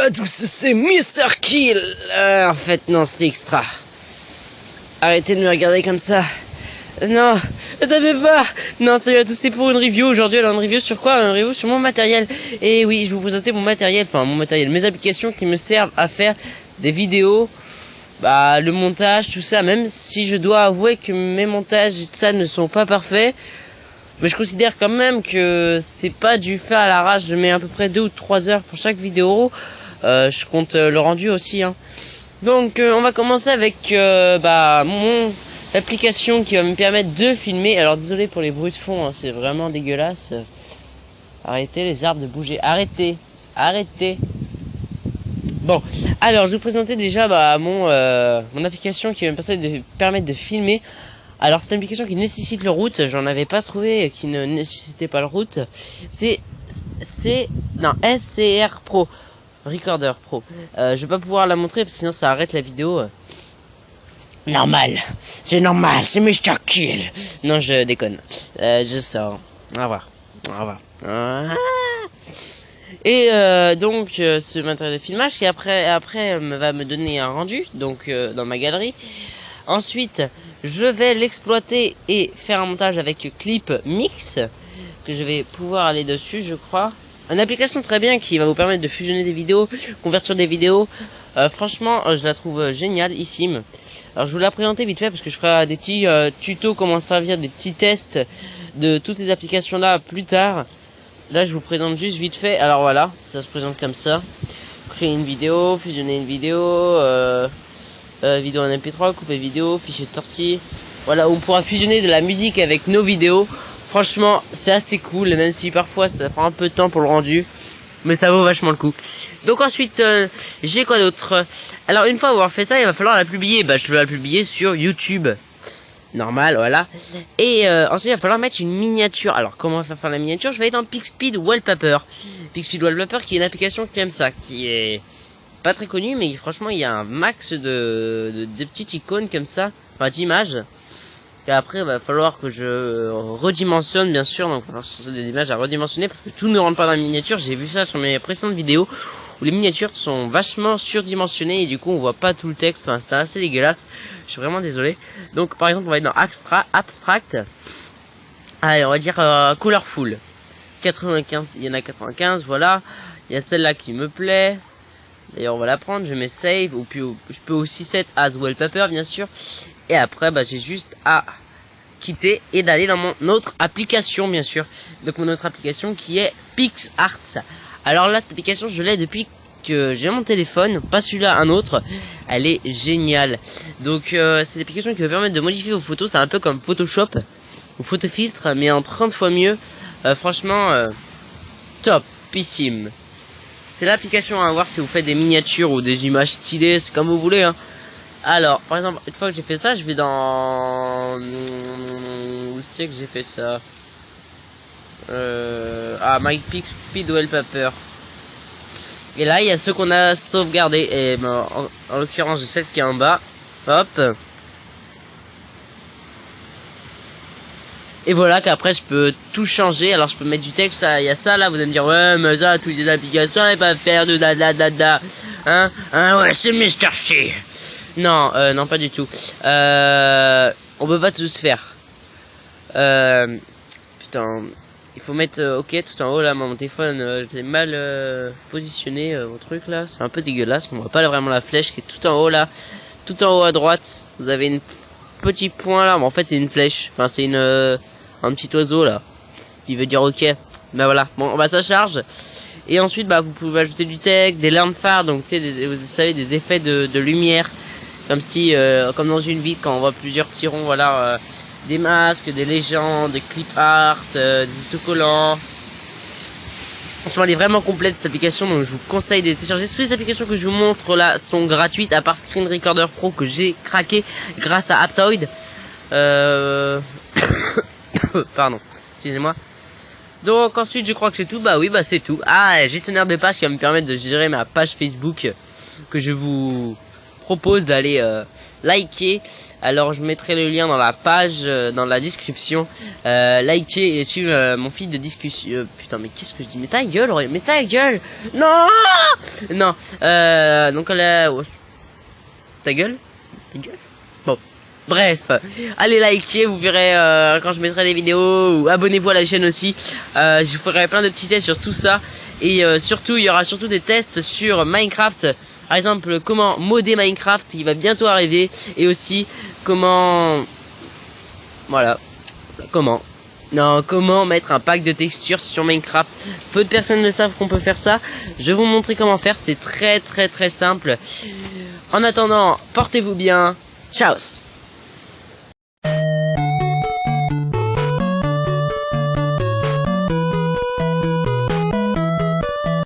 à tous, c'est Mr. Kill. En fait, non, c'est extra. Arrêtez de me regarder comme ça. Non, t'avais pas. Non, salut à tous, c'est pour une review. Aujourd'hui, alors une review sur quoi? Une review sur mon matériel. Et oui, je vais vous présenter mon matériel, mes applications qui me servent à faire des vidéos, le montage, tout ça. Même si je dois avouer que mes montages et tout ça ne sont pas parfaits, mais je considère quand même que c'est pas du fait à l'arrache. Je mets à peu près 2 ou 3 heures pour chaque vidéo. Je compte le rendu aussi, hein. Donc on va commencer avec mon application qui va me permettre de filmer. Alors désolé pour les bruits de fond, hein, c'est vraiment dégueulasse. Arrêtez les arbres de bouger, arrêtez. Bon, alors je vais vous présenter déjà mon application qui va me permettre de filmer. Alors c'est une application qui nécessite le root, j'en avais pas trouvé qui ne nécessitait pas le root. C'est SCR Pro, Recorder Pro. Je vais pas pouvoir la montrer parce que sinon ça arrête la vidéo. Normal, c'est Mr. Kill. Non, je déconne. Je sors. Au revoir. Et donc ce matériel de filmage qui après va me donner un rendu donc dans ma galerie. Ensuite, je vais l'exploiter et faire un montage avec Clip Mix, que je vais pouvoir aller dessus, je crois. Une application très bien qui va vous permettre de fusionner des vidéos, convertir des vidéos. Franchement, je la trouve génialissime. Alors, je vais vous la présenter vite fait parce que je ferai des petits tutos, comment servir, des petits tests de toutes ces applications-là plus tard. Là, je vous présente juste vite fait. Alors voilà, ça se présente comme ça. Créer une vidéo, fusionner une vidéo... vidéo en MP3, couper vidéo, fichier de sortie. Voilà, on pourra fusionner de la musique avec nos vidéos. Franchement, c'est assez cool, même si parfois ça prend un peu de temps pour le rendu, mais ça vaut vachement le coup. Donc ensuite, j'ai quoi d'autre? Alors une fois avoir fait ça, il va falloir la publier. Je vais la publier sur YouTube. Normal, voilà. Et ensuite, il va falloir mettre une miniature. Alors comment faire la miniature? Je vais être dans Pixspeed Wallpaper. Pixspeed Wallpaper qui est une application qui aime ça, qui est pas très connu, mais franchement il y a un max de petites icônes comme ça, d'images. Et après il va falloir que je redimensionne, bien sûr. Donc il va falloir chercher des images à redimensionner parce que tout ne rentre pas dans la miniature. J'ai vu ça sur mes précédentes vidéos où les miniatures sont vachement surdimensionnées et du coup on voit pas tout le texte. C'est assez dégueulasse, je suis vraiment désolé. Donc par exemple on va être dans Abstract. Allez, on va dire Colorful 95, il y en a 95, voilà. Il y a celle-là qui me plaît. D'ailleurs on va la prendre, je mets save, ou puis je peux aussi set as wallpaper bien sûr. Et après j'ai juste à quitter et d'aller dans mon autre application bien sûr. Donc mon autre application qui est PixArt. Alors là cette application je l'ai depuis que j'ai mon téléphone, pas celui-là, un autre. Elle est géniale. Donc c'est l'application qui va permettre de modifier vos photos, c'est un peu comme Photoshop ou Photofiltre mais en 30 fois mieux. Franchement topissime. C'est l'application à voir si vous faites des miniatures ou des images stylées, c'est comme vous voulez, hein. Alors, par exemple, une fois que j'ai fait ça, je vais dans... Où c'est que j'ai fait ça? My Pixspeed Wallpaper. Et là, il y a ceux qu'on a sauvegardés. Et en l'occurrence, j'ai celle qui est en bas. Hop. Et voilà qu'après je peux tout changer. Alors je peux mettre du texte, il y a ça là, vous allez me dire ouais mais ça toutes les applications elles peuvent faire de da. Hein ouais c'est Mr. Chi. Non, non pas du tout. On peut pas tous faire. Putain, il faut mettre ok tout en haut là, mon téléphone, je l'ai mal positionné au truc là, c'est un peu dégueulasse, on voit pas vraiment la flèche qui est tout en haut là. Tout en haut à droite, vous avez une petit point là, mais en fait c'est une flèche, enfin c'est un petit oiseau là, il veut dire ok. Voilà, bon ça charge. Et ensuite vous pouvez ajouter du texte, des lampes phares, donc tu sais vous savez des effets de lumière, comme si comme dans une ville quand on voit plusieurs petits ronds, voilà, des masques, des légendes, des clip art, des autocollants. Franchement elle est vraiment complète cette application, donc je vous conseille de télécharger. Toutes les applications que je vous montre là sont gratuites à part Screen Recorder Pro que j'ai craqué grâce à Aptoide. Pardon, excusez-moi. Donc ensuite je crois que c'est tout. Oui c'est tout. Gestionnaire de page qui va me permettre de gérer ma page Facebook que je vous propose d'aller liker. Alors je mettrai le lien dans la page, dans la description. Liker et suivre mon fil de discussion. Putain, mais qu'est-ce que je dis? Mais ta gueule, mais ta gueule. Non, non. Donc là, ta gueule, ta gueule. Bon. Bref, allez liker, vous verrez quand je mettrai des vidéos, ou abonnez-vous à la chaîne aussi. Je vous ferai plein de petits tests sur tout ça. Et surtout, il y aura surtout des tests sur Minecraft. Par exemple, comment modder Minecraft, il va bientôt arriver. Et aussi, comment... Voilà. Comment mettre un pack de textures sur Minecraft. Peu de personnes ne savent qu'on peut faire ça. Je vais vous montrer comment faire, c'est très simple. En attendant, portez-vous bien. Ciao.